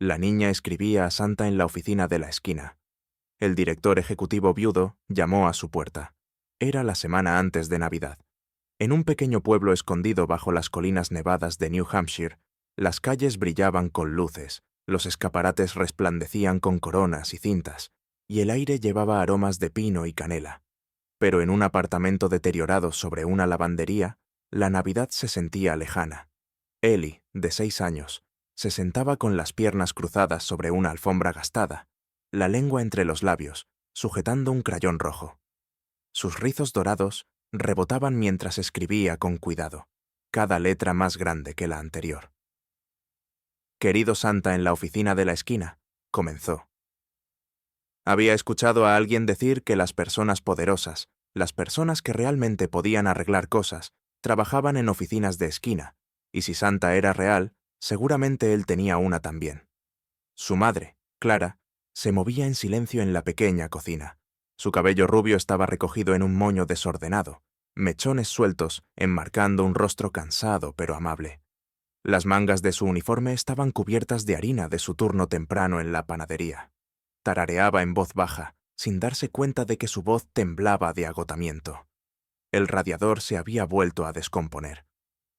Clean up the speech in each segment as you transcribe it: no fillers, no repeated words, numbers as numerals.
La niña escribía a Santa en la oficina de la esquina. El director ejecutivo viudo llamó a su puerta. Era la semana antes de Navidad. En un pequeño pueblo escondido bajo las colinas nevadas de New Hampshire, las calles brillaban con luces, los escaparates resplandecían con coronas y cintas, y el aire llevaba aromas de pino y canela. Pero en un apartamento deteriorado sobre una lavandería, la Navidad se sentía lejana. Ellie, de 6 años, se sentaba con las piernas cruzadas sobre una alfombra gastada, la lengua entre los labios, sujetando un crayón rojo. Sus rizos dorados rebotaban mientras escribía con cuidado, cada letra más grande que la anterior. «Querido Santa en la oficina de la esquina», comenzó. Había escuchado a alguien decir que las personas poderosas, las personas que realmente podían arreglar cosas, trabajaban en oficinas de esquina, y si Santa era real, seguramente él tenía una también. Su madre, Clara, se movía en silencio en la pequeña cocina. Su cabello rubio estaba recogido en un moño desordenado, mechones sueltos enmarcando un rostro cansado pero amable. Las mangas de su uniforme estaban cubiertas de harina de su turno temprano en la panadería. Tarareaba en voz baja, sin darse cuenta de que su voz temblaba de agotamiento. El radiador se había vuelto a descomponer.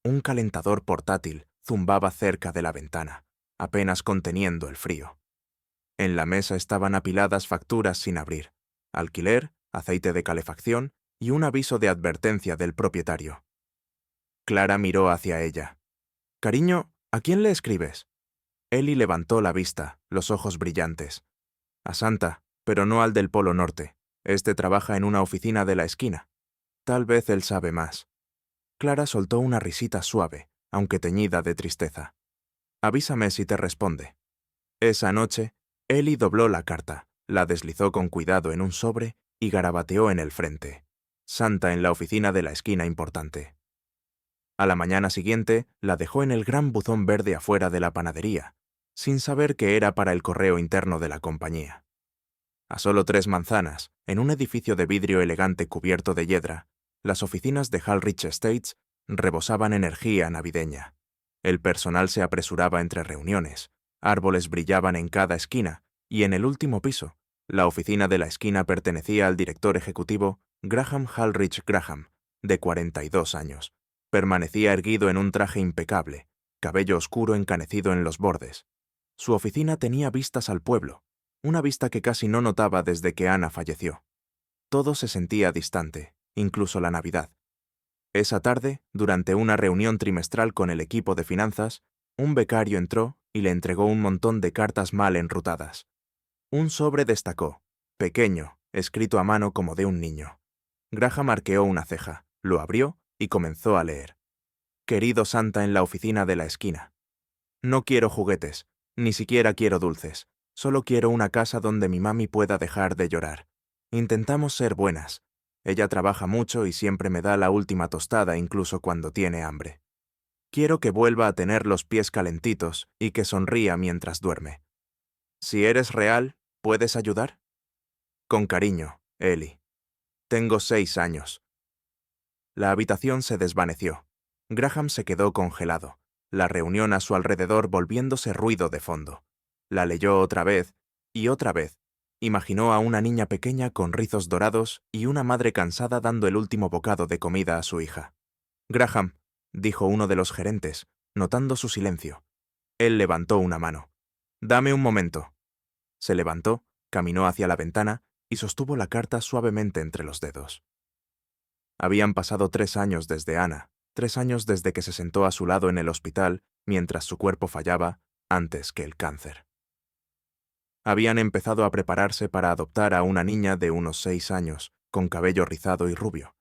Un calentador portátil zumbaba cerca de la ventana, apenas conteniendo el frío. En la mesa estaban apiladas facturas sin abrir, alquiler, aceite de calefacción y un aviso de advertencia del propietario. Clara miró hacia ella. «Cariño, ¿a quién le escribes?» Ellie levantó la vista, los ojos brillantes. «A Santa, pero no al del Polo Norte. Este trabaja en una oficina de la esquina. Tal vez él sabe más». Clara soltó una risita suave, aunque teñida de tristeza. «Avísame si te responde». Esa noche, Ellie dobló la carta, la deslizó con cuidado en un sobre y garabateó en el frente. «Santa en la oficina de la esquina importante». A la mañana siguiente, la dejó en el gran buzón verde afuera de la panadería, sin saber que era para el correo interno de la compañía. A solo 3 manzanas, en un edificio de vidrio elegante cubierto de hiedra, las oficinas de Halrich Estates rebosaban energía navideña. El personal se apresuraba entre reuniones, árboles brillaban en cada esquina, y en el último piso, la oficina de la esquina pertenecía al director ejecutivo Graham Halrich Graham, de 42 años. Permanecía erguido en un traje impecable, cabello oscuro encanecido en los bordes. Su oficina tenía vistas al pueblo, una vista que casi no notaba desde que Ana falleció. Todo se sentía distante, incluso la Navidad. Esa tarde, durante una reunión trimestral con el equipo de finanzas, un becario entró y le entregó un montón de cartas mal enrutadas. Un sobre destacó, pequeño, escrito a mano como de un niño. Graham arqueó una ceja, lo abrió y comenzó a leer. «Querido Santa en la oficina de la esquina. No quiero juguetes, ni siquiera quiero dulces. Solo quiero una casa donde mi mami pueda dejar de llorar. Intentamos ser buenas. Ella trabaja mucho y siempre me da la última tostada incluso cuando tiene hambre. Quiero que vuelva a tener los pies calentitos y que sonría mientras duerme. Si eres real, ¿puedes ayudar? Con cariño, Ellie. Tengo 6 años». La habitación se desvaneció. Graham se quedó congelado, la reunión a su alrededor volviéndose ruido de fondo. La leyó otra vez, y otra vez. Imaginó a una niña pequeña con rizos dorados y una madre cansada dando el último bocado de comida a su hija. «Graham», dijo uno de los gerentes, notando su silencio. Él levantó una mano. «Dame un momento». Se levantó, caminó hacia la ventana y sostuvo la carta suavemente entre los dedos. Habían pasado 3 años desde Ana, 3 años desde que se sentó a su lado en el hospital mientras su cuerpo fallaba antes que el cáncer. Habían empezado a prepararse para adoptar a una niña de unos 6 años, con cabello rizado y rubio.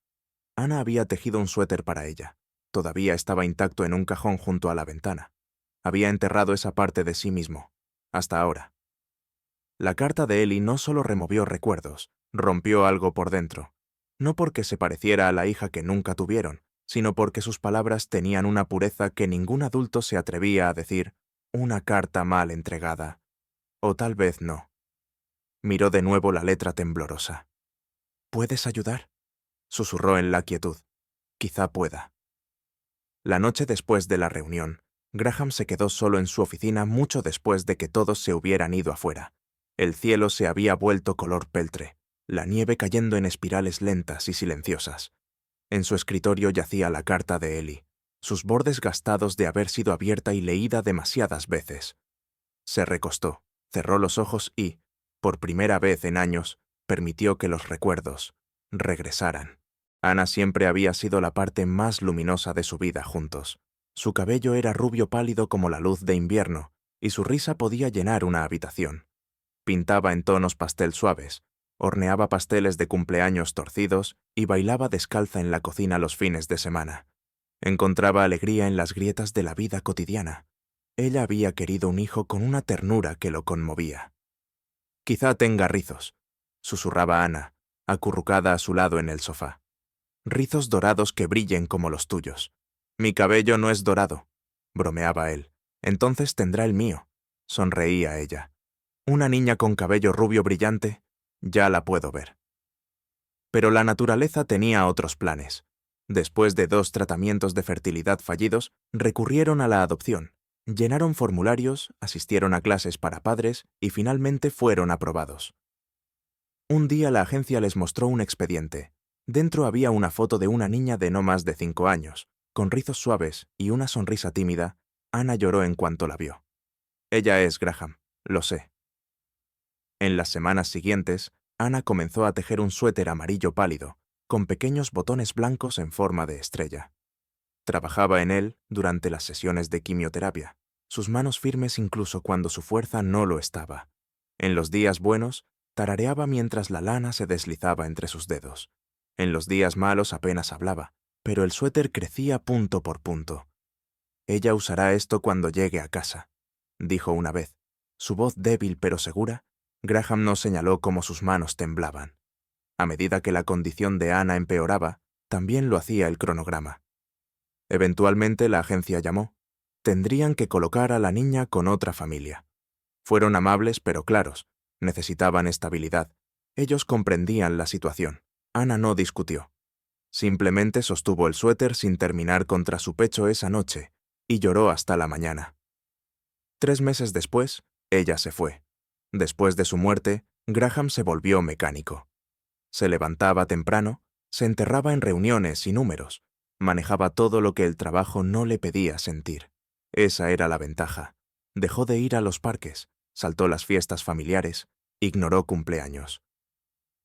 Ana había tejido un suéter para ella. Todavía estaba intacto en un cajón junto a la ventana. Había enterrado esa parte de sí mismo, hasta ahora. La carta de Ellie no solo removió recuerdos, rompió algo por dentro. No porque se pareciera a la hija que nunca tuvieron, sino porque sus palabras tenían una pureza que ningún adulto se atrevía a decir, una carta mal entregada. O tal vez no. Miró de nuevo la letra temblorosa. «¿Puedes ayudar?», susurró en la quietud. «Quizá pueda». La noche después de la reunión, Graham se quedó solo en su oficina mucho después de que todos se hubieran ido afuera. El cielo se había vuelto color peltre, la nieve cayendo en espirales lentas y silenciosas. En su escritorio yacía la carta de Ellie, sus bordes gastados de haber sido abierta y leída demasiadas veces. Se recostó, cerró los ojos y, por primera vez en años, permitió que los recuerdos regresaran. Ana siempre había sido la parte más luminosa de su vida juntos. Su cabello era rubio pálido como la luz de invierno, y su risa podía llenar una habitación. Pintaba en tonos pastel suaves, horneaba pasteles de cumpleaños torcidos y bailaba descalza en la cocina los fines de semana. Encontraba alegría en las grietas de la vida cotidiana. Ella había querido un hijo con una ternura que lo conmovía. «Quizá tenga rizos», susurraba Ana, acurrucada a su lado en el sofá. «Rizos dorados que brillen como los tuyos». «Mi cabello no es dorado», bromeaba él. «Entonces tendrá el mío», sonreía ella. «Una niña con cabello rubio brillante, ya la puedo ver». Pero la naturaleza tenía otros planes. Después de 2 tratamientos de fertilidad fallidos, recurrieron a la adopción. Llenaron formularios, asistieron a clases para padres y finalmente fueron aprobados. Un día la agencia les mostró un expediente. Dentro había una foto de una niña de no más de 5 años, con rizos suaves y una sonrisa tímida. Ana lloró en cuanto la vio. «Ella es Graham, lo sé». En las semanas siguientes, Ana comenzó a tejer un suéter amarillo pálido, con pequeños botones blancos en forma de estrella. Trabajaba en él durante las sesiones de quimioterapia, sus manos firmes incluso cuando su fuerza no lo estaba. En los días buenos, tarareaba mientras la lana se deslizaba entre sus dedos. En los días malos apenas hablaba, pero el suéter crecía punto por punto. «Ella usará esto cuando llegue a casa», dijo una vez. Su voz débil pero segura. Graham no señaló cómo sus manos temblaban. A medida que la condición de Ana empeoraba, también lo hacía el cronograma. Eventualmente la agencia llamó. Tendrían que colocar a la niña con otra familia. Fueron amables pero claros. Necesitaban estabilidad. Ellos comprendían la situación. Ana no discutió. Simplemente sostuvo el suéter sin terminar contra su pecho esa noche y lloró hasta la mañana. 3 meses después, ella se fue. Después de su muerte, Graham se volvió mecánico. Se levantaba temprano, se enterraba en reuniones y números, manejaba todo lo que el trabajo no le pedía sentir. Esa era la ventaja. Dejó de ir a los parques, saltó las fiestas familiares, ignoró cumpleaños.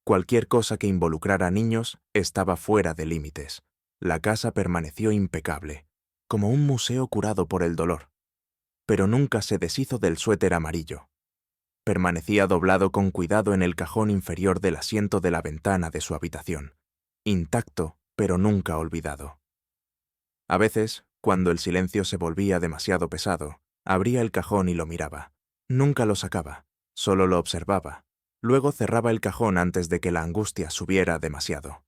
Cualquier cosa que involucrara a niños estaba fuera de límites. La casa permaneció impecable, como un museo curado por el dolor. Pero nunca se deshizo del suéter amarillo. Permanecía doblado con cuidado en el cajón inferior del asiento de la ventana de su habitación, intacto, pero nunca olvidado. A veces, cuando el silencio se volvía demasiado pesado, abría el cajón y lo miraba. Nunca lo sacaba, solo lo observaba. Luego cerraba el cajón antes de que la angustia subiera demasiado.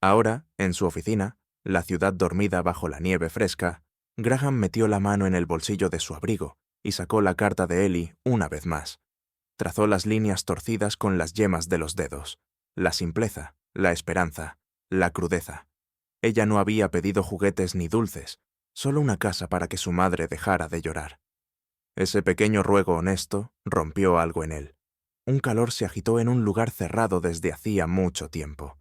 Ahora, en su oficina, la ciudad dormida bajo la nieve fresca, Graham metió la mano en el bolsillo de su abrigo y sacó la carta de Ellie una vez más. Trazó las líneas torcidas con las yemas de los dedos. La simpleza, la esperanza, la crudeza. Ella no había pedido juguetes ni dulces, solo una casa para que su madre dejara de llorar. Ese pequeño ruego honesto rompió algo en él. Un calor se agitó en un lugar cerrado desde hacía mucho tiempo.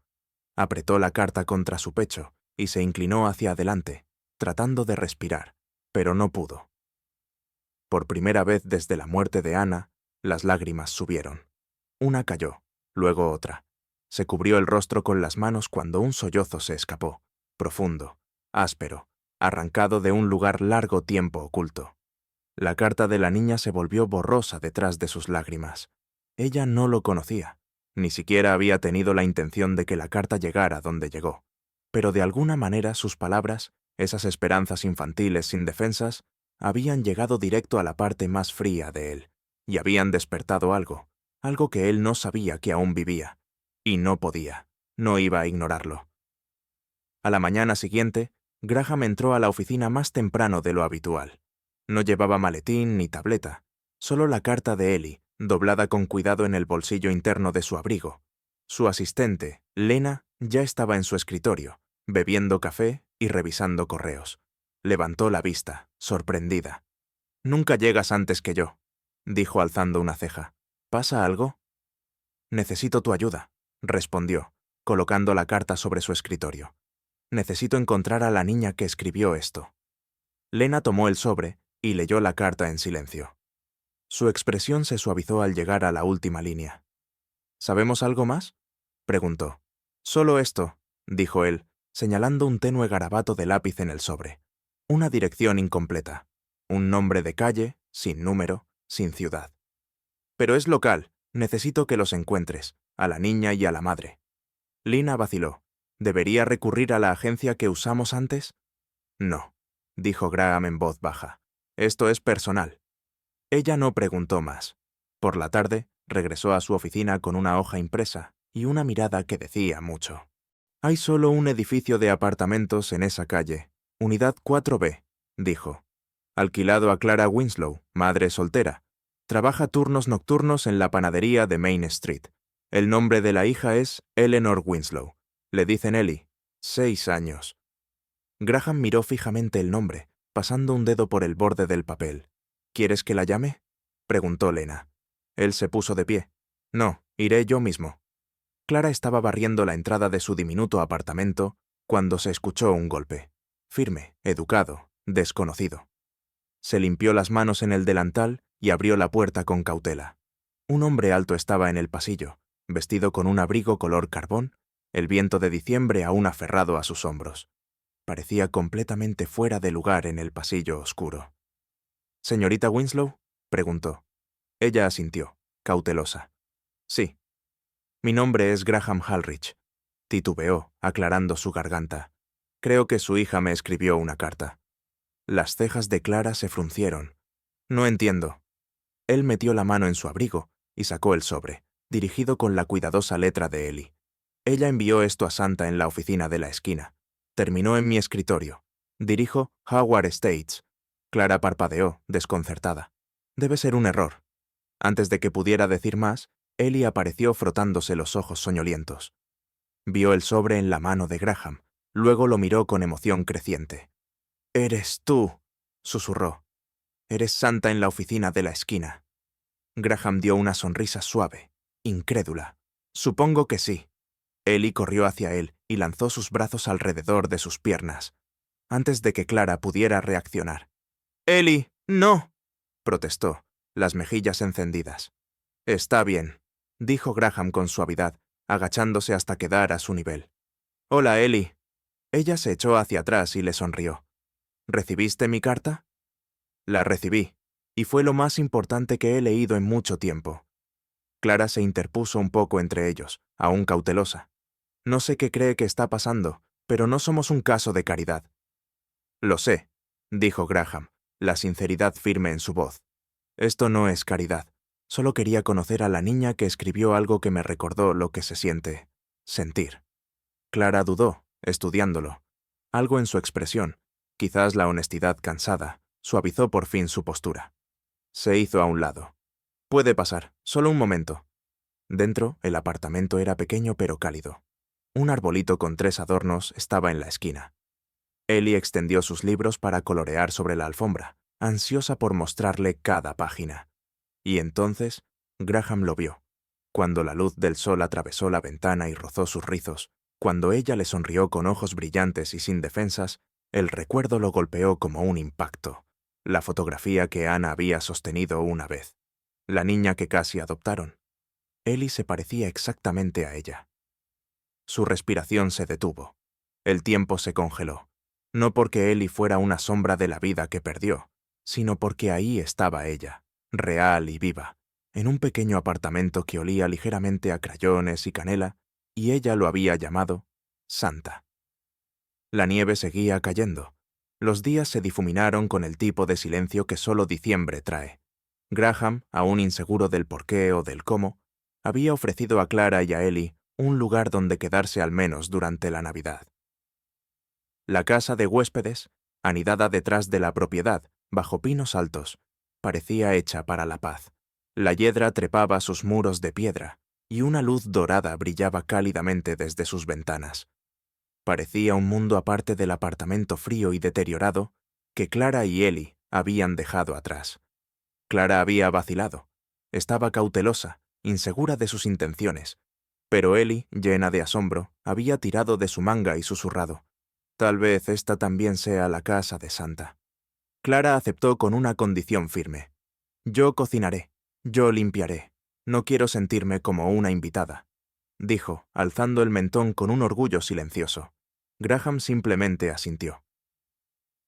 Apretó la carta contra su pecho y se inclinó hacia adelante, tratando de respirar, pero no pudo. Por primera vez desde la muerte de Ana, las lágrimas subieron. Una cayó, luego otra. Se cubrió el rostro con las manos cuando un sollozo se escapó, profundo, áspero, arrancado de un lugar largo tiempo oculto. La carta de la niña se volvió borrosa detrás de sus lágrimas. Ella no lo conocía, ni siquiera había tenido la intención de que la carta llegara donde llegó. Pero de alguna manera sus palabras, esas esperanzas infantiles indefensas, habían llegado directo a la parte más fría de él, y habían despertado algo que él no sabía que aún vivía, y no podía, no iba a ignorarlo. A la mañana siguiente, Graham entró a la oficina más temprano de lo habitual. No llevaba maletín ni tableta, solo la carta de Ellie, doblada con cuidado en el bolsillo interno de su abrigo. Su asistente, Lena, ya estaba en su escritorio, bebiendo café y revisando correos. Levantó la vista, sorprendida. «Nunca llegas antes que yo», dijo alzando una ceja. «¿Pasa algo?» «Necesito tu ayuda», respondió, colocando la carta sobre su escritorio. «Necesito encontrar a la niña que escribió esto». Lena tomó el sobre y leyó la carta en silencio. Su expresión se suavizó al llegar a la última línea. «¿Sabemos algo más?», preguntó. «Solo esto», dijo él, señalando un tenue garabato de lápiz en el sobre. Una dirección incompleta. Un nombre de calle, sin número, sin ciudad. «Pero es local. Necesito que los encuentres, a la niña y a la madre». Lina vaciló. ¿Debería recurrir a la agencia que usamos antes? «No», dijo Graham en voz baja. «Esto es personal». Ella no preguntó más. Por la tarde, regresó a su oficina con una hoja impresa y una mirada que decía mucho. «Hay solo un edificio de apartamentos en esa calle, Unidad 4B», dijo. «Alquilado a Clara Winslow, madre soltera. Trabaja turnos nocturnos en la panadería de Main Street. El nombre de la hija es Eleanor Winslow. Le dicen Ellie. 6 años». Graham miró fijamente el nombre, pasando un dedo por el borde del papel. «¿Quieres que la llame?», preguntó Lena. Él se puso de pie. «No, iré yo mismo». Clara estaba barriendo la entrada de su diminuto apartamento cuando se escuchó un golpe. Firme, educado, desconocido. Se limpió las manos en el delantal y abrió la puerta con cautela. Un hombre alto estaba en el pasillo, vestido con un abrigo color carbón, el viento de diciembre aún aferrado a sus hombros. Parecía completamente fuera de lugar en el pasillo oscuro. «¿Señorita Winslow?», preguntó. Ella asintió, cautelosa. «Sí». «Mi nombre es Graham Halrich», titubeó, aclarando su garganta. «Creo que su hija me escribió una carta». Las cejas de Clara se fruncieron. «No entiendo». Él metió la mano en su abrigo y sacó el sobre, dirigido con la cuidadosa letra de Ellie. «Ella envió esto a Santa en la oficina de la esquina. Terminó en mi escritorio. Dirijo Howard Estates». Clara parpadeó, desconcertada. «Debe ser un error». Antes de que pudiera decir más, Ellie apareció frotándose los ojos soñolientos. Vio el sobre en la mano de Graham, luego lo miró con emoción creciente. «¡Eres tú!», susurró. «Eres Santa en la oficina de la esquina». Graham dio una sonrisa suave, incrédula. «Supongo que sí». Ellie corrió hacia él y lanzó sus brazos alrededor de sus piernas, antes de que Clara pudiera reaccionar. «Ellie, no», protestó, las mejillas encendidas. «Está bien», dijo Graham con suavidad, agachándose hasta quedar a su nivel. «Hola, Ellie». Ella se echó hacia atrás y le sonrió. «¿Recibiste mi carta?» «La recibí, y fue lo más importante que he leído en mucho tiempo». Clara se interpuso un poco entre ellos, aún cautelosa. «No sé qué cree que está pasando, pero no somos un caso de caridad». «Lo sé», dijo Graham, la sinceridad firme en su voz. «Esto no es caridad. Solo quería conocer a la niña que escribió algo que me recordó lo que se siente sentir». Clara dudó, estudiándolo. Algo en su expresión, quizás la honestidad cansada, suavizó por fin su postura. Se hizo a un lado. «Puede pasar, solo un momento». Dentro, el apartamento era pequeño pero cálido. Un arbolito con 3 adornos estaba en la esquina. Ellie extendió sus libros para colorear sobre la alfombra, ansiosa por mostrarle cada página. Y entonces, Graham lo vio. Cuando la luz del sol atravesó la ventana y rozó sus rizos, cuando ella le sonrió con ojos brillantes y sin defensas, el recuerdo lo golpeó como un impacto. La fotografía que Anna había sostenido una vez. La niña que casi adoptaron. Ellie se parecía exactamente a ella. Su respiración se detuvo. El tiempo se congeló. No porque Ellie fuera una sombra de la vida que perdió, sino porque ahí estaba ella, real y viva, en un pequeño apartamento que olía ligeramente a crayones y canela, y ella lo había llamado Santa. La nieve seguía cayendo. Los días se difuminaron con el tipo de silencio que solo diciembre trae. Graham, aún inseguro del porqué o del cómo, había ofrecido a Clara y a Ellie un lugar donde quedarse al menos durante la Navidad. La casa de huéspedes, anidada detrás de la propiedad, bajo pinos altos, parecía hecha para la paz. La hiedra trepaba sus muros de piedra, y una luz dorada brillaba cálidamente desde sus ventanas. Parecía un mundo aparte del apartamento frío y deteriorado que Clara y Ellie habían dejado atrás. Clara había vacilado. Estaba cautelosa, insegura de sus intenciones. Pero Ellie, llena de asombro, había tirado de su manga y susurrado: «Tal vez esta también sea la casa de Santa». Clara aceptó con una condición firme: «Yo cocinaré, yo limpiaré. No quiero sentirme como una invitada», dijo, alzando el mentón con un orgullo silencioso. Graham simplemente asintió.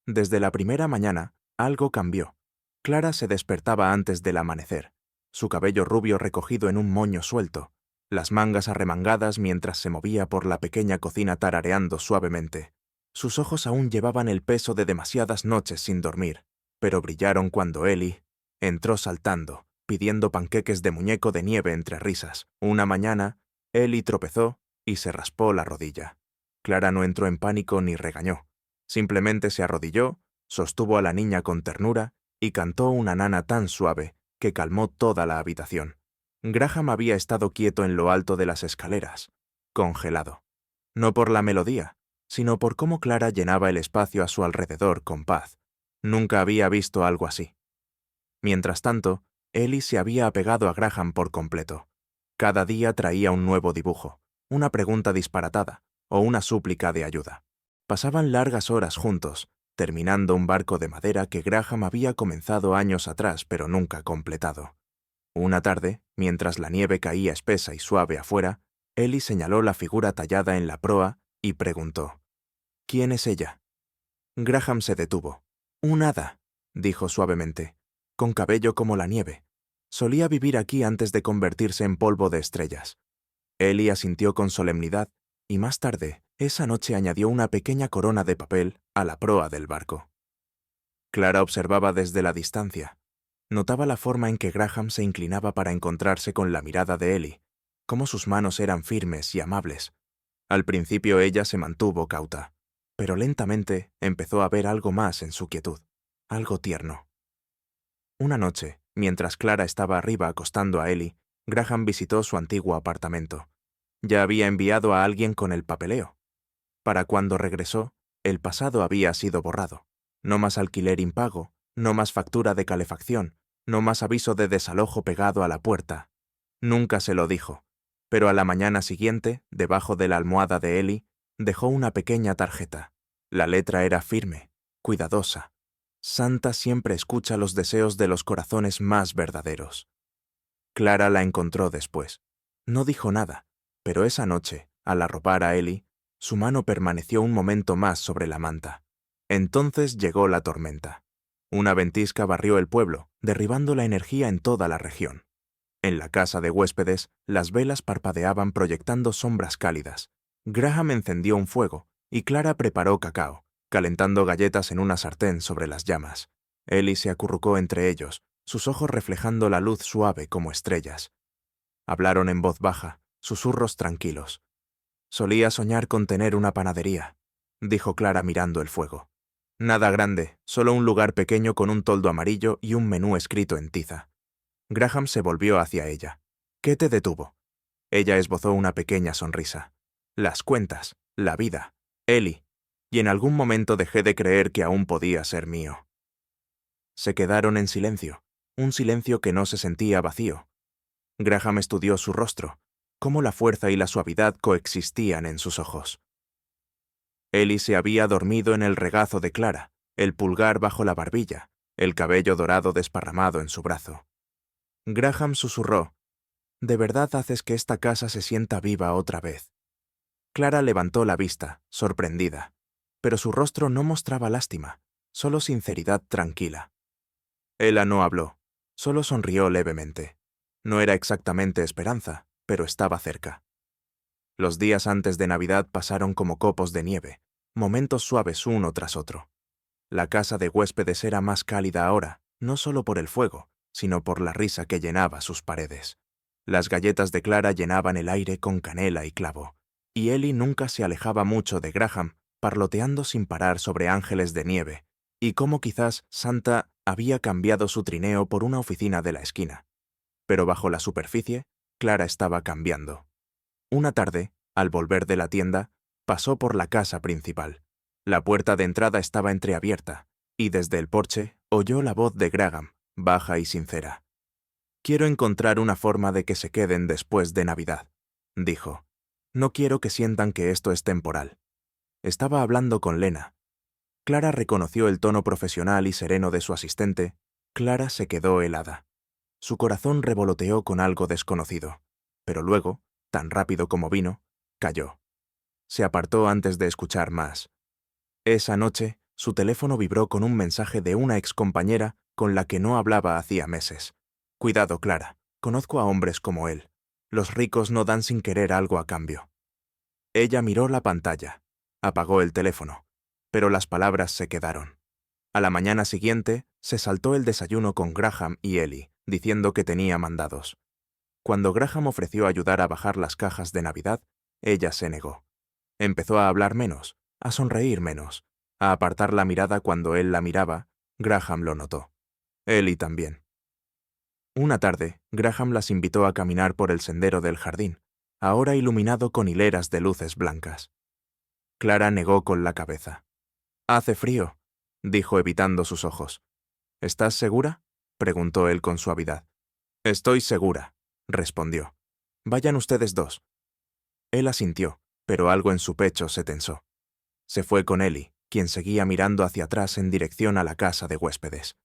Desde la primera mañana, algo cambió. Clara se despertaba antes del amanecer, su cabello rubio recogido en un moño suelto, las mangas arremangadas mientras se movía por la pequeña cocina tarareando suavemente. Sus ojos aún llevaban el peso de demasiadas noches sin dormir, pero brillaron cuando Ellie entró saltando, pidiendo panqueques de muñeco de nieve entre risas. Una mañana, Ellie tropezó y se raspó la rodilla. Clara no entró en pánico ni regañó. Simplemente se arrodilló, sostuvo a la niña con ternura y cantó una nana tan suave que calmó toda la habitación. Graham había estado quieto en lo alto de las escaleras, congelado. No por la melodía, sino por cómo Clara llenaba el espacio a su alrededor con paz. Nunca había visto algo así. Mientras tanto, Ellie se había apegado a Graham por completo. Cada día traía un nuevo dibujo, una pregunta disparatada o una súplica de ayuda. Pasaban largas horas juntos, terminando un barco de madera que Graham había comenzado años atrás pero nunca completado. Una tarde, mientras la nieve caía espesa y suave afuera, Ellie señaló la figura tallada en la proa y preguntó: «¿Quién es ella?». Graham se detuvo. «Un hada», dijo suavemente, «con cabello como la nieve. Solía vivir aquí antes de convertirse en polvo de estrellas». Ellie asintió con solemnidad y más tarde, esa noche añadió una pequeña corona de papel a la proa del barco. Clara observaba desde la distancia. Notaba la forma en que Graham se inclinaba para encontrarse con la mirada de Ellie, cómo sus manos eran firmes y amables. Al principio ella se mantuvo cauta, pero lentamente empezó a ver algo más en su quietud, algo tierno. Una noche, mientras Clara estaba arriba acostando a Ellie, Graham visitó su antiguo apartamento. Ya había enviado a alguien con el papeleo. Para cuando regresó, el pasado había sido borrado. No más alquiler impago, no más factura de calefacción, no más aviso de desalojo pegado a la puerta. Nunca se lo dijo, pero a la mañana siguiente, debajo de la almohada de Ellie, dejó una pequeña tarjeta. La letra era firme, cuidadosa. Santa siempre escucha los deseos de los corazones más verdaderos. Clara la encontró después. No dijo nada, pero esa noche, al arropar a Ellie, su mano permaneció un momento más sobre la manta. Entonces llegó la tormenta. Una ventisca barrió el pueblo, derribando la energía en toda la región. En la casa de huéspedes, las velas parpadeaban proyectando sombras cálidas. Graham encendió un fuego y Clara preparó cacao, calentando galletas en una sartén sobre las llamas. Ellie se acurrucó entre ellos, sus ojos reflejando la luz suave como estrellas. Hablaron en voz baja, susurros tranquilos. «Solía soñar con tener una panadería», dijo Clara mirando el fuego. «Nada grande, solo un lugar pequeño con un toldo amarillo y un menú escrito en tiza». Graham se volvió hacia ella. «¿Qué te detuvo?». Ella esbozó una pequeña sonrisa. «Las cuentas, la vida, Ellie, y en algún momento dejé de creer que aún podía ser mío». Se quedaron en silencio, un silencio que no se sentía vacío. Graham estudió su rostro, cómo la fuerza y la suavidad coexistían en sus ojos. Ellie se había dormido en el regazo de Clara, el pulgar bajo la barbilla, el cabello dorado desparramado en su brazo. Graham susurró: «¿De verdad haces que esta casa se sienta viva otra vez?». Clara levantó la vista, sorprendida, pero su rostro no mostraba lástima, solo sinceridad tranquila. Ella no habló, solo sonrió levemente. No era exactamente esperanza, pero estaba cerca. Los días antes de Navidad pasaron como copos de nieve, momentos suaves uno tras otro. La casa de huéspedes era más cálida ahora, no solo por el fuego, sino por la risa que llenaba sus paredes. Las galletas de Clara llenaban el aire con canela y clavo, y Ellie nunca se alejaba mucho de Graham, parloteando sin parar sobre ángeles de nieve, y cómo quizás Santa había cambiado su trineo por una oficina de la esquina. Pero bajo la superficie, Clara estaba cambiando. Una tarde, al volver de la tienda, pasó por la casa principal. La puerta de entrada estaba entreabierta, y desde el porche oyó la voz de Graham, baja y sincera. «Quiero encontrar una forma de que se queden después de Navidad», dijo. «No quiero que sientan que esto es temporal». Estaba hablando con Lena. Clara reconoció el tono profesional y sereno de su asistente. Clara se quedó helada. Su corazón revoloteó con algo desconocido, pero luego, tan rápido como vino, cayó. Se apartó antes de escuchar más. Esa noche, su teléfono vibró con un mensaje de una excompañera con la que no hablaba hacía meses. «Cuidado, Clara, conozco a hombres como él. Los ricos no dan sin querer algo a cambio». Ella miró la pantalla, apagó el teléfono, pero las palabras se quedaron. A la mañana siguiente, se saltó el desayuno con Graham y Ellie, diciendo que tenía mandados. Cuando Graham ofreció ayudar a bajar las cajas de Navidad, ella se negó. Empezó a hablar menos, a sonreír menos, a apartar la mirada cuando él la miraba. Graham lo notó. Ellie también. Una tarde, Graham las invitó a caminar por el sendero del jardín, ahora iluminado con hileras de luces blancas. Clara negó con la cabeza. «Hace frío», dijo evitando sus ojos. «¿Estás segura?», preguntó él con suavidad. «Estoy segura», respondió. «Vayan ustedes dos». Él asintió, pero algo en su pecho se tensó. Se fue con Ellie, quien seguía mirando hacia atrás en dirección a la casa de huéspedes.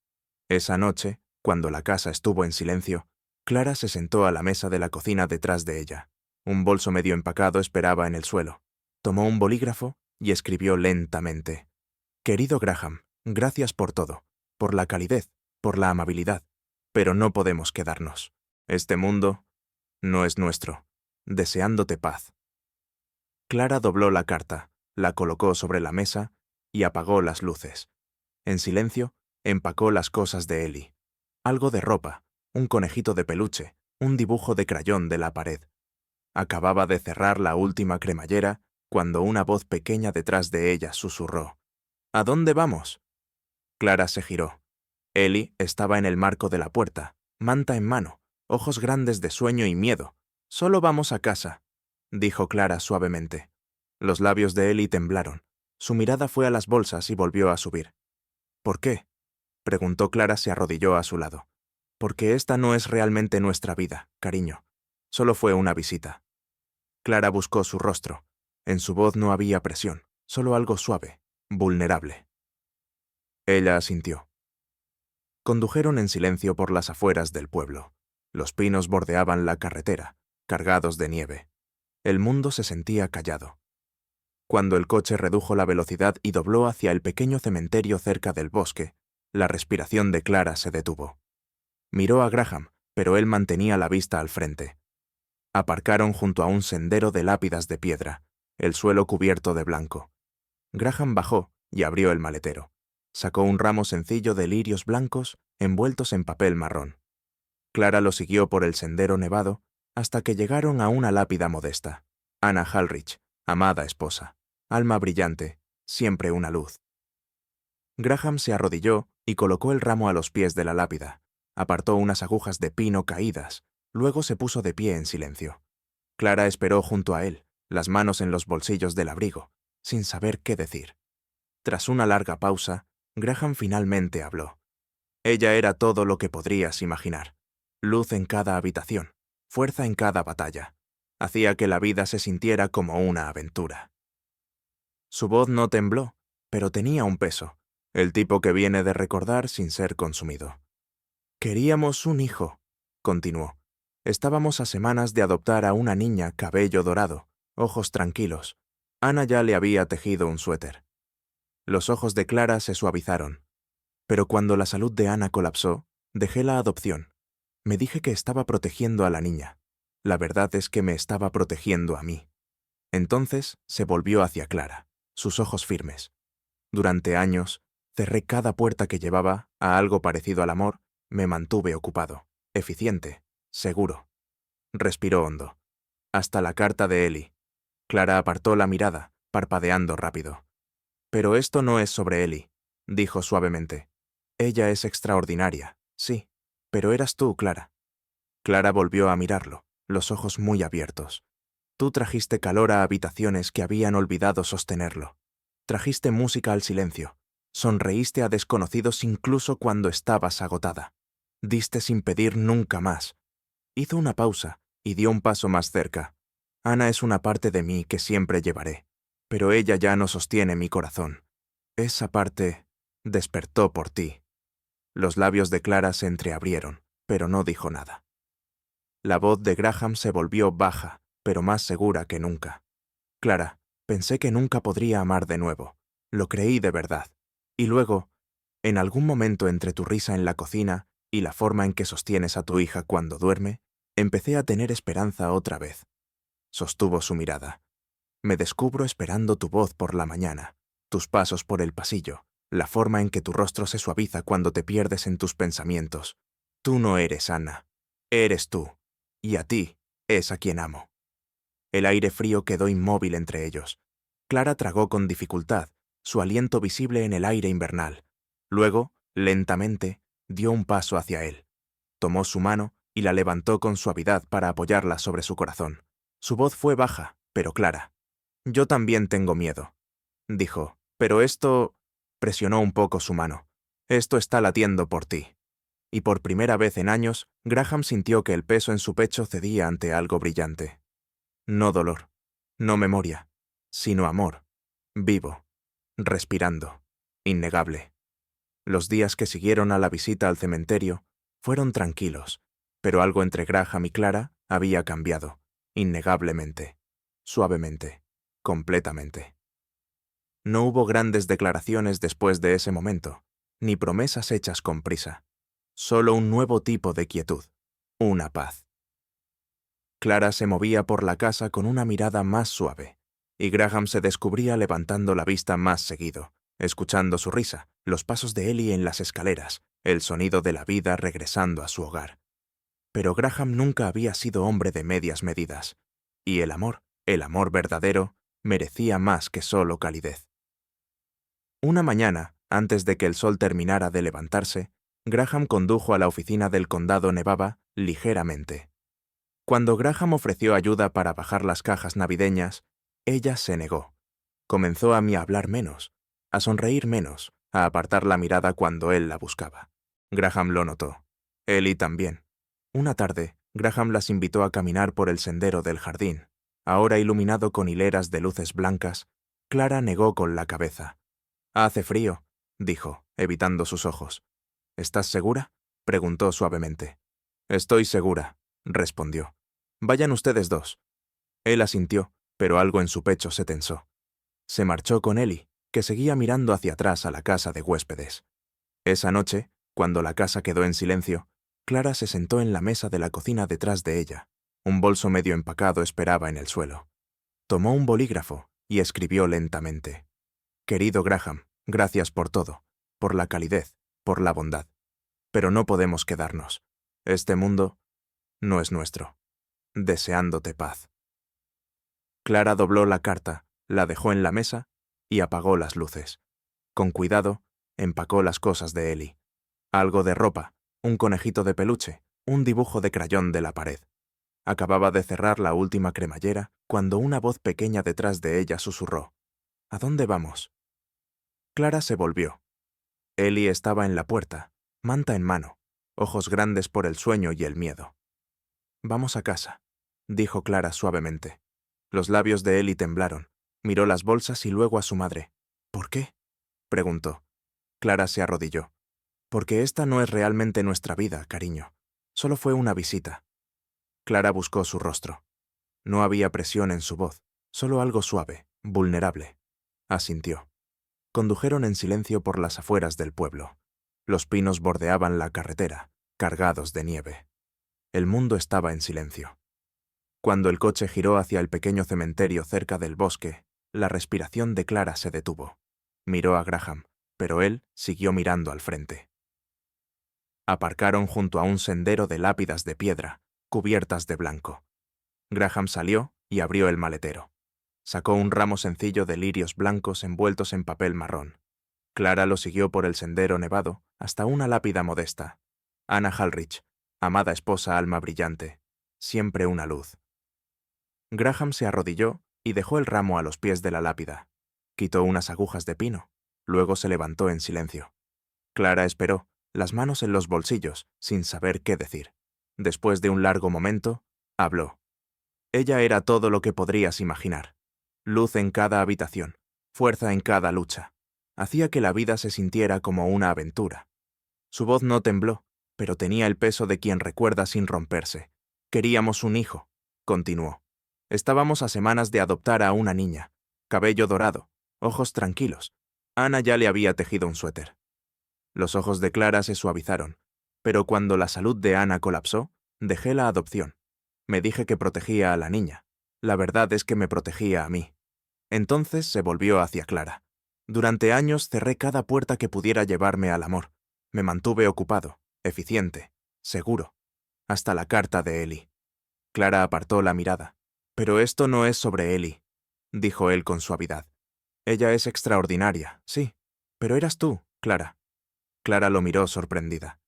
Esa noche, cuando la casa estuvo en silencio, Clara se sentó a la mesa de la cocina detrás de ella. Un bolso medio empacado esperaba en el suelo. Tomó un bolígrafo y escribió lentamente. «Querido Graham, gracias por todo, por la calidez, por la amabilidad, pero no podemos quedarnos. Este mundo no es nuestro. Deseándote paz». Clara dobló la carta, la colocó sobre la mesa y apagó las luces. En silencio, empacó las cosas de Ellie. Algo de ropa, un conejito de peluche, un dibujo de crayón de la pared. Acababa de cerrar la última cremallera cuando una voz pequeña detrás de ella susurró. «¿A dónde vamos?». Clara se giró. Ellie estaba en el marco de la puerta, manta en mano, ojos grandes de sueño y miedo. «Solo vamos a casa», dijo Clara suavemente. Los labios de Ellie temblaron. Su mirada fue a las bolsas y volvió a subir. «¿Por qué?», preguntó Clara. Se arrodilló a su lado. «Porque esta no es realmente nuestra vida, cariño. Solo fue una visita». Clara buscó su rostro. En su voz no había presión, solo algo suave, vulnerable. Ella asintió. Condujeron en silencio por las afueras del pueblo. Los pinos bordeaban la carretera, cargados de nieve. El mundo se sentía callado. Cuando el coche redujo la velocidad y dobló hacia el pequeño cementerio cerca del bosque, la respiración de Clara se detuvo. Miró a Graham, pero él mantenía la vista al frente. Aparcaron junto a un sendero de lápidas de piedra, el suelo cubierto de blanco. Graham bajó y abrió el maletero. Sacó un ramo sencillo de lirios blancos envueltos en papel marrón. Clara lo siguió por el sendero nevado hasta que llegaron a una lápida modesta. Anna Halrich, amada esposa, alma brillante, siempre una luz. Graham se arrodilló y colocó el ramo a los pies de la lápida. Apartó unas agujas de pino caídas, luego se puso de pie en silencio. Clara esperó junto a él, las manos en los bolsillos del abrigo, sin saber qué decir. Tras una larga pausa, Graham finalmente habló. Ella era todo lo que podrías imaginar. Luz en cada habitación, fuerza en cada batalla. Hacía que la vida se sintiera como una aventura. Su voz no tembló, pero tenía un peso, el tipo que viene de recordar sin ser consumido. «Queríamos un hijo», continuó. «Estábamos a semanas de adoptar a una niña, cabello dorado, ojos tranquilos. Ana ya le había tejido un suéter». Los ojos de Clara se suavizaron. «Pero cuando la salud de Ana colapsó, dejé la adopción. Me dije que estaba protegiendo a la niña. La verdad es que me estaba protegiendo a mí». Entonces se volvió hacia Clara, sus ojos firmes. «Durante años, cerré cada puerta que llevaba a algo parecido al amor. Me mantuve ocupado, eficiente, seguro». Respiró hondo. «Hasta la carta de Ellie». Clara apartó la mirada, parpadeando rápido. «Pero esto no es sobre Ellie», dijo suavemente. «Ella es extraordinaria, sí, pero eras tú, Clara». Clara volvió a mirarlo, los ojos muy abiertos. «Tú trajiste calor a habitaciones que habían olvidado sostenerlo. Trajiste música al silencio. Sonreíste a desconocidos incluso cuando estabas agotada. Diste sin pedir nunca más. Hizo una pausa y dio un paso más cerca. Ana es una parte de mí que siempre llevaré, pero ella ya no sostiene mi corazón. Esa parte despertó por ti. Los labios de Clara se entreabrieron, pero no dijo nada. La voz de Graham se volvió baja, pero más segura que nunca. Clara, pensé que nunca podría amar de nuevo. Lo creí de verdad. Y luego, en algún momento entre tu risa en la cocina y la forma en que sostienes a tu hija cuando duerme, empecé a tener esperanza otra vez. Sostuvo su mirada. Me descubro esperando tu voz por la mañana, tus pasos por el pasillo, la forma en que tu rostro se suaviza cuando te pierdes en tus pensamientos. Tú no eres Ana. Eres tú. Y a ti es a quien amo. El aire frío quedó inmóvil entre ellos. Clara tragó con dificultad, su aliento visible en el aire invernal. Luego, lentamente, dio un paso hacia él. Tomó su mano y la levantó con suavidad para apoyarla sobre su corazón. Su voz fue baja, pero clara. Yo también tengo miedo, dijo, pero esto... Presionó un poco su mano. Esto está latiendo por ti. Y por primera vez en años, Graham sintió que el peso en su pecho cedía ante algo brillante. No dolor, no memoria, sino amor, vivo, respirando, innegable. Los días que siguieron a la visita al cementerio fueron tranquilos, pero algo entre Graham y Clara había cambiado, innegablemente, suavemente, completamente. No hubo grandes declaraciones después de ese momento, ni promesas hechas con prisa. Solo un nuevo tipo de quietud, una paz. Clara se movía por la casa con una mirada más suave, y Graham se descubría levantando la vista más seguido, escuchando su risa, los pasos de Ellie en las escaleras, el sonido de la vida regresando a su hogar. Pero Graham nunca había sido hombre de medias medidas, y el amor verdadero, merecía más que solo calidez. Una mañana, antes de que el sol terminara de levantarse, Graham condujo a la oficina del condado Nevada ligeramente. Cuando Graham ofreció ayuda para bajar las cajas navideñas, ella se negó. Comenzó a hablar menos, a sonreír menos, a apartar la mirada cuando él la buscaba. Graham lo notó. Ellie también. Una tarde, Graham las invitó a caminar por el sendero del jardín. Ahora iluminado con hileras de luces blancas, Clara negó con la cabeza. «Hace frío», dijo, evitando sus ojos. «¿Estás segura?», preguntó suavemente. «Estoy segura», respondió. «Vayan ustedes dos». Él asintió, pero algo en su pecho se tensó. Se marchó con Ellie, que seguía mirando hacia atrás a la casa de huéspedes. Esa noche, cuando la casa quedó en silencio, Clara se sentó en la mesa de la cocina detrás de ella. Un bolso medio empacado esperaba en el suelo. Tomó un bolígrafo y escribió lentamente. «Querido Graham, gracias por todo, por la calidez, por la bondad. Pero no podemos quedarnos. Este mundo no es nuestro. Deseándote paz». Clara dobló la carta, la dejó en la mesa y apagó las luces. Con cuidado, empacó las cosas de Ellie. Algo de ropa, un conejito de peluche, un dibujo de crayón de la pared. Acababa de cerrar la última cremallera cuando una voz pequeña detrás de ella susurró. «¿A dónde vamos?». Clara se volvió. Ellie estaba en la puerta, manta en mano, ojos grandes por el sueño y el miedo. «Vamos a casa», dijo Clara suavemente. Los labios de Ellie temblaron. Miró las bolsas y luego a su madre. «¿Por qué?», preguntó. Clara se arrodilló. «Porque esta no es realmente nuestra vida, cariño. Solo fue una visita». Clara buscó su rostro. No había presión en su voz, solo algo suave, vulnerable. Asintió. Condujeron en silencio por las afueras del pueblo. Los pinos bordeaban la carretera, cargados de nieve. El mundo estaba en silencio. Cuando el coche giró hacia el pequeño cementerio cerca del bosque, la respiración de Clara se detuvo. Miró a Graham, pero él siguió mirando al frente. Aparcaron junto a un sendero de lápidas de piedra, cubiertas de blanco. Graham salió y abrió el maletero. Sacó un ramo sencillo de lirios blancos envueltos en papel marrón. Clara lo siguió por el sendero nevado hasta una lápida modesta. Anna Halrich, amada esposa alma brillante, siempre una luz. Graham se arrodilló y dejó el ramo a los pies de la lápida. Quitó unas agujas de pino. Luego se levantó en silencio. Clara esperó, las manos en los bolsillos, sin saber qué decir. Después de un largo momento, habló. Ella era todo lo que podrías imaginar. Luz en cada habitación, fuerza en cada lucha. Hacía que la vida se sintiera como una aventura. Su voz no tembló, pero tenía el peso de quien recuerda sin romperse. Queríamos un hijo, continuó. Estábamos a semanas de adoptar a una niña. Cabello dorado, ojos tranquilos. Ana ya le había tejido un suéter. Los ojos de Clara se suavizaron, pero cuando la salud de Ana colapsó, dejé la adopción. Me dije que protegía a la niña. La verdad es que me protegía a mí. Entonces se volvió hacia Clara. Durante años cerré cada puerta que pudiera llevarme al amor. Me mantuve ocupado, eficiente, seguro. Hasta la carta de Eli. Clara apartó la mirada. Pero esto no es sobre Eli, dijo él con suavidad. Ella es extraordinaria, sí. Pero eras tú, Clara. Clara lo miró sorprendida.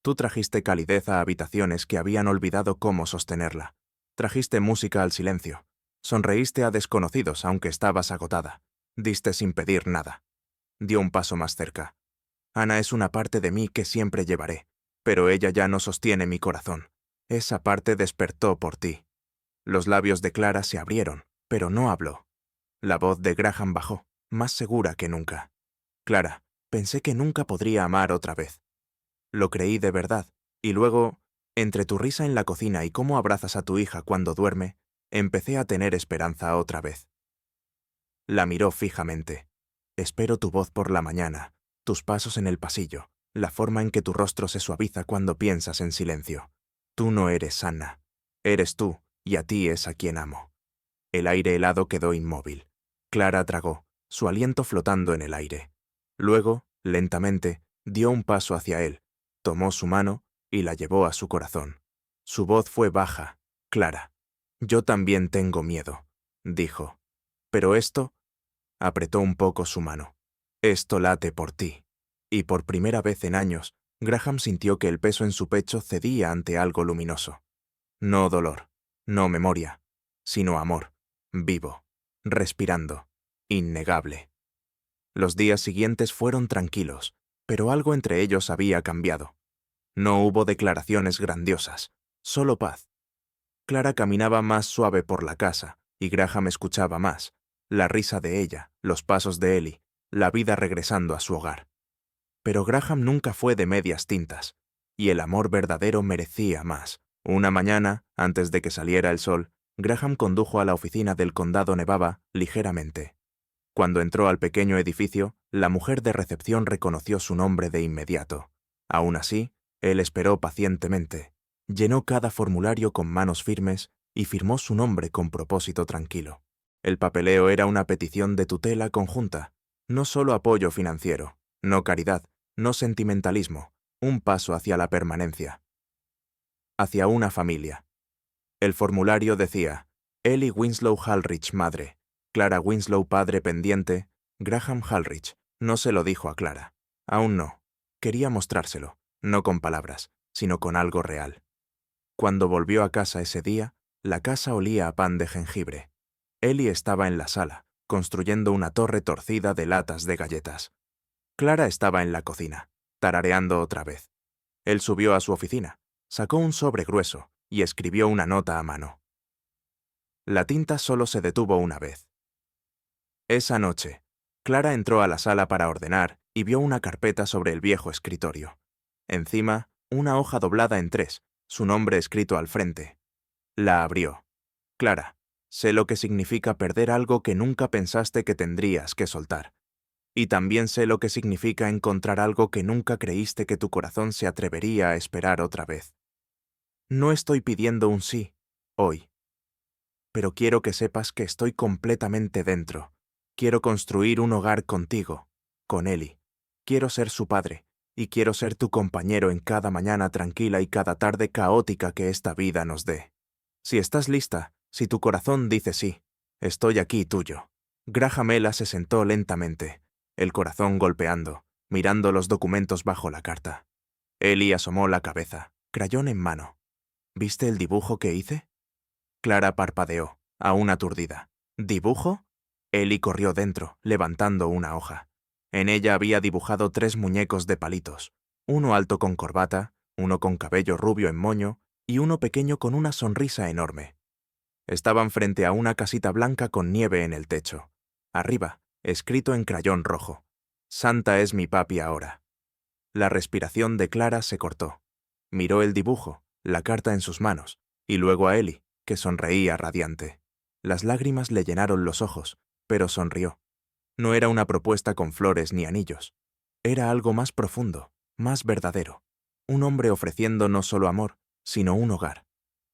Tú trajiste calidez a habitaciones que habían olvidado cómo sostenerla. Trajiste música al silencio. Sonreíste a desconocidos aunque estabas agotada. Diste sin pedir nada. Dio un paso más cerca. Ana es una parte de mí que siempre llevaré, pero ella ya no sostiene mi corazón. Esa parte despertó por ti. Los labios de Clara se abrieron, pero no habló. La voz de Graham bajó, más segura que nunca. Clara, pensé que nunca podría amar otra vez. Lo creí de verdad, y luego, entre tu risa en la cocina y cómo abrazas a tu hija cuando duerme, empecé a tener esperanza otra vez. La miró fijamente. Espero tu voz por la mañana, tus pasos en el pasillo, la forma en que tu rostro se suaviza cuando piensas en silencio. Tú no eres Anna. Eres tú, y a ti es a quien amo. El aire helado quedó inmóvil. Clara tragó, su aliento flotando en el aire. Luego, lentamente, dio un paso hacia él, tomó su mano y la llevó a su corazón. Su voz fue baja, clara. Yo también tengo miedo, dijo. Pero esto... Apretó un poco su mano. Esto late por ti. Y por primera vez en años, Graham sintió que el peso en su pecho cedía ante algo luminoso. No dolor, no memoria, sino amor, vivo, respirando, innegable. Los días siguientes fueron tranquilos, pero algo entre ellos había cambiado. No hubo declaraciones grandiosas, solo paz. Clara caminaba más suave por la casa, y Graham escuchaba más, la risa de ella, los pasos de Eli, la vida regresando a su hogar. Pero Graham nunca fue de medias tintas, y el amor verdadero merecía más. Una mañana, antes de que saliera el sol, Graham condujo a la oficina del condado Nevada ligeramente. Cuando entró al pequeño edificio, la mujer de recepción reconoció su nombre de inmediato. Aún así, él esperó pacientemente. Llenó cada formulario con manos firmes y firmó su nombre con propósito tranquilo. El papeleo era una petición de tutela conjunta, no solo apoyo financiero, no caridad, no sentimentalismo, un paso hacia la permanencia. Hacia una familia. El formulario decía, Eli Winslow Halrich, madre, Clara Winslow, padre pendiente, Graham Halrich. No se lo dijo a Clara. Aún no. Quería mostrárselo, no con palabras, sino con algo real. Cuando volvió a casa ese día, la casa olía a pan de jengibre. Eli estaba en la sala, construyendo una torre torcida de latas de galletas. Clara estaba en la cocina, tarareando otra vez. Él subió a su oficina, sacó un sobre grueso y escribió una nota a mano. La tinta solo se detuvo una vez. Esa noche, Clara entró a la sala para ordenar y vio una carpeta sobre el viejo escritorio. Encima, una hoja doblada en 3, su nombre escrito al frente. La abrió. Clara, sé lo que significa perder algo que nunca pensaste que tendrías que soltar. Y también sé lo que significa encontrar algo que nunca creíste que tu corazón se atrevería a esperar otra vez. No estoy pidiendo un sí, hoy. Pero quiero que sepas que estoy completamente dentro. Quiero construir un hogar contigo, con Eli. Quiero ser su padre, y quiero ser tu compañero en cada mañana tranquila y cada tarde caótica que esta vida nos dé. Si estás lista, si tu corazón dice sí, estoy aquí tuyo. Graham Ella se sentó lentamente, el corazón golpeando, mirando los documentos bajo la carta. Eli asomó la cabeza, crayón en mano. ¿Viste el dibujo que hice? Clara parpadeó, aún aturdida. ¿Dibujo? Eli corrió dentro, levantando una hoja. En ella había dibujado 3 muñecos de palitos, uno alto con corbata, uno con cabello rubio en moño y uno pequeño con una sonrisa enorme. Estaban frente a una casita blanca con nieve en el techo. Arriba, escrito en crayón rojo: «Santa es mi papi ahora». La respiración de Clara se cortó. Miró el dibujo, la carta en sus manos, y luego a Ellie, que sonreía radiante. Las lágrimas le llenaron los ojos, pero sonrió. No era una propuesta con flores ni anillos. Era algo más profundo, más verdadero. Un hombre ofreciendo no solo amor, sino un hogar.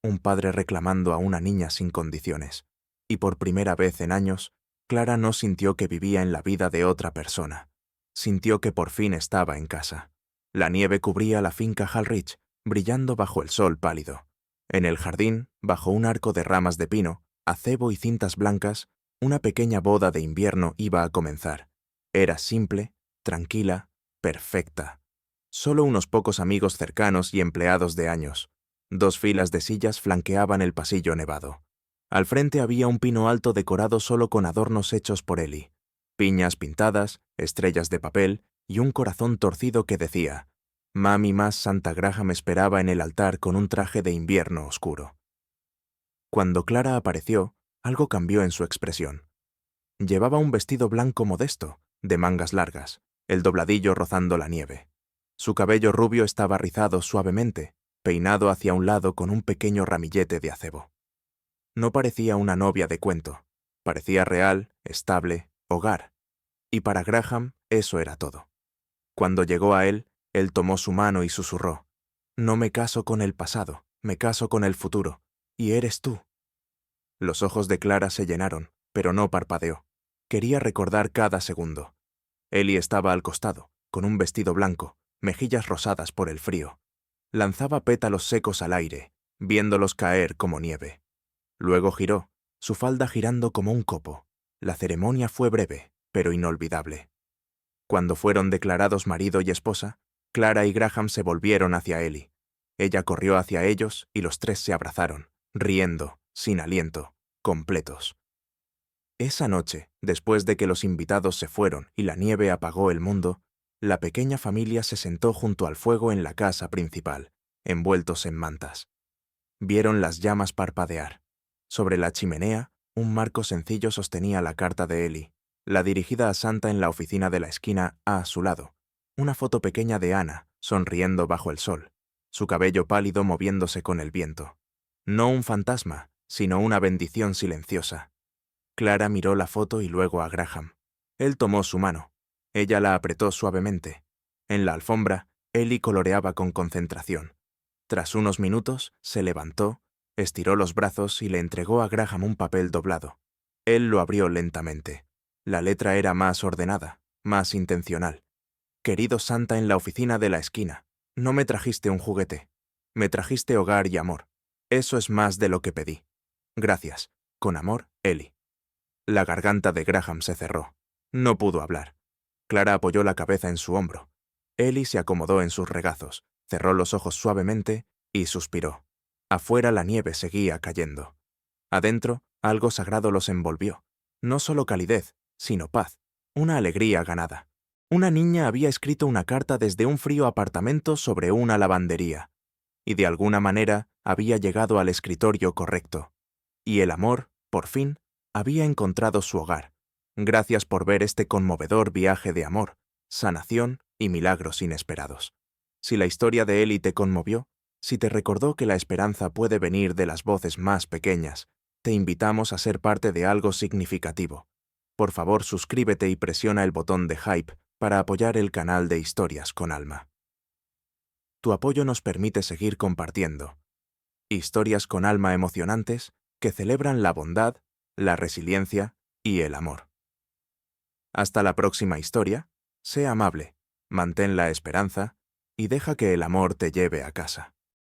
Un padre reclamando a una niña sin condiciones. Y por primera vez en años, Clara no sintió que vivía en la vida de otra persona. Sintió que por fin estaba en casa. La nieve cubría la finca Hall Ridge, brillando bajo el sol pálido. En el jardín, bajo un arco de ramas de pino, acebo y cintas blancas, una pequeña boda de invierno iba a comenzar. Era simple, tranquila, perfecta. Solo unos pocos amigos cercanos y empleados de años. 2 filas de sillas flanqueaban el pasillo nevado. Al frente había un pino alto decorado solo con adornos hechos por Ellie. Piñas pintadas, estrellas de papel y un corazón torcido que decía: «Mami más Santa Graham esperaba en el altar con un traje de invierno oscuro». Cuando Clara apareció, algo cambió en su expresión. Llevaba un vestido blanco modesto, de mangas largas, el dobladillo rozando la nieve. Su cabello rubio estaba rizado suavemente, peinado hacia un lado con un pequeño ramillete de acebo. No parecía una novia de cuento. Parecía real, estable, hogar. Y para Graham eso era todo. Cuando llegó a él tomó su mano y susurró: «No me caso con el pasado, me caso con el futuro, y eres tú». Los ojos de Clara se llenaron, pero no parpadeó. Quería recordar cada segundo. Ellie estaba al costado, con un vestido blanco, mejillas rosadas por el frío. Lanzaba pétalos secos al aire, viéndolos caer como nieve. Luego giró, su falda girando como un copo. La ceremonia fue breve, pero inolvidable. Cuando fueron declarados marido y esposa, Clara y Graham se volvieron hacia Ellie. Ella corrió hacia ellos y los 3 se abrazaron, riendo, sin aliento, completos. Esa noche, después de que los invitados se fueron y la nieve apagó el mundo, la pequeña familia se sentó junto al fuego en la casa principal, envueltos en mantas. Vieron las llamas parpadear. Sobre la chimenea, un marco sencillo sostenía la carta de Ellie, la dirigida a Santa en la oficina de la esquina a su lado. Una foto pequeña de Anna, sonriendo bajo el sol, su cabello pálido moviéndose con el viento. No un fantasma, sino una bendición silenciosa. Clara miró la foto y luego a Graham. Él tomó su mano. Ella la apretó suavemente. En la alfombra, Ellie coloreaba con concentración. Tras unos minutos, se levantó, estiró los brazos y le entregó a Graham un papel doblado. Él lo abrió lentamente. La letra era más ordenada, más intencional. «Querido Santa en la oficina de la esquina, no me trajiste un juguete. Me trajiste hogar y amor. Eso es más de lo que pedí. Gracias. Con amor, Ellie». La garganta de Graham se cerró. No pudo hablar. Clara apoyó la cabeza en su hombro. Ellie se acomodó en sus regazos, cerró los ojos suavemente y suspiró. Afuera la nieve seguía cayendo. Adentro, algo sagrado los envolvió. No solo calidez, sino paz, una alegría ganada. Una niña había escrito una carta desde un frío apartamento sobre una lavandería, y de alguna manera había llegado al escritorio correcto. Y el amor, por fin, había encontrado su hogar. Gracias por ver este conmovedor viaje de amor, sanación y milagros inesperados. Si la historia de Ellie te conmovió, si te recordó que la esperanza puede venir de las voces más pequeñas, te invitamos a ser parte de algo significativo. Por favor, suscríbete y presiona el botón de Hype para apoyar el canal de Historias con Alma. Tu apoyo nos permite seguir compartiendo historias con alma emocionantes que celebran la bondad, la resiliencia y el amor. Hasta la próxima historia, sé amable, mantén la esperanza y deja que el amor te lleve a casa.